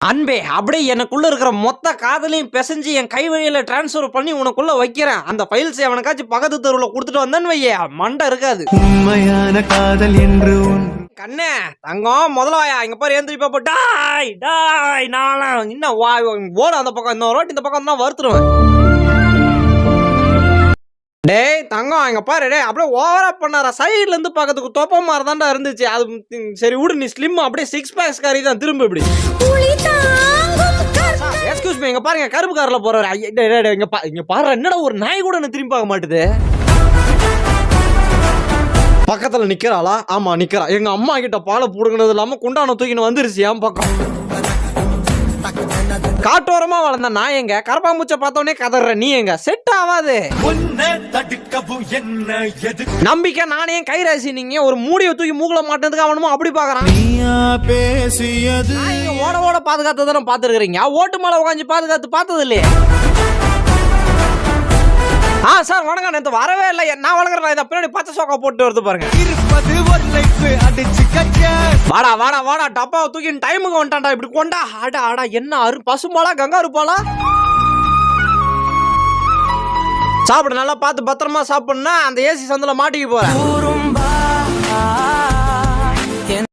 அன்பே அப்படியே எனக்குள்ள இருக்கிற மொத்த காதலையும் பிசைஞ்சு என் கை வழியில டிரான்ஸ்ஃபர் பண்ணி உனக்குள்ள வைக்கிறேன். அந்த ஃபைல்ஸ் எவனுக்காச்சும் பக்கத்து தெருவில் கொடுத்துட்டு வந்தேன்னு வையே மண்டை இருக்காது. உண்மையான காதல் என்று கண்ணே தங்கம் முதல்ல வாயா இங்க பாரு ஏந்திரி பாப்பா. டாய் டாய் நான் இன்னும் ஓட அந்த பக்கம் இந்த ரோட்டு இந்த பக்கம் தான் வறுத்துருவேன். டேய் தங்கம் இங்க பாரு டே அப்படியே ஓவரா பண்ணாரா சைட்ல இருந்து பக்கத்துக்கு தொப்ப மாதிரி தான்டா இருந்துச்சு. அது சரி விடு நீ ஸ்லிம் அப்படியே 6 பேக்ஸ் காரி தான் திரும்ப இப்படி. எக்ஸ்கியூஸ் மீ இங்க பாருங்க கருப்பு கார்ல போறவர் இங்க பாரு என்னடா ஒரு நாய் கூட என்ன திரும்பி பார்க்க மாட்டுது. பக்கத்துல நிக்கிறாளா? ஆமா நிக்கிறா. எங்க அம்மா கிட்ட பாலை புடுங்கினது இல்லாம குண்டான தூக்கின்னு வந்துருச்சு என் பக்கம். காட்டோரமா வளர்ந்த நான் எங்க கரப்பாம்பூச்சை பார்த்தோன்னே கதற நீ எங்க செட் ஆகாது. நம்பிக்கை நானே கைராசி நீங்க ஒரு மூடியை தூக்கி மூக்கல மாட்டதுக்கு அவனுமோ அப்படி பாக்குறான். ஓட ஓட பாதுகாத்ததான பாத்துருக்கீங்க ஓட்டு மேல உட்காந்து பார்த்தது இல்லையே. சார் வணக்கம் நேத்து வரவே இல்லை நான் வழங்குறேன். இதை பின்னாடி பச்சை சோக்கா போட்டு வருது பாருங்க. வாடா வாடா வாடா டப்பாவை தூக்கி டைமுக்கு வந்துட்டான்டா இப்படி கொண்டா. ஆடா ஆடா என்ன பசுமாலா கங்கா இருப்பாளா? சாப்பிட நல்லா பார்த்து பத்திரமா சாப்பிடணும்னா அந்த ஏசி சந்தில மாட்டிக்கு போறேன்.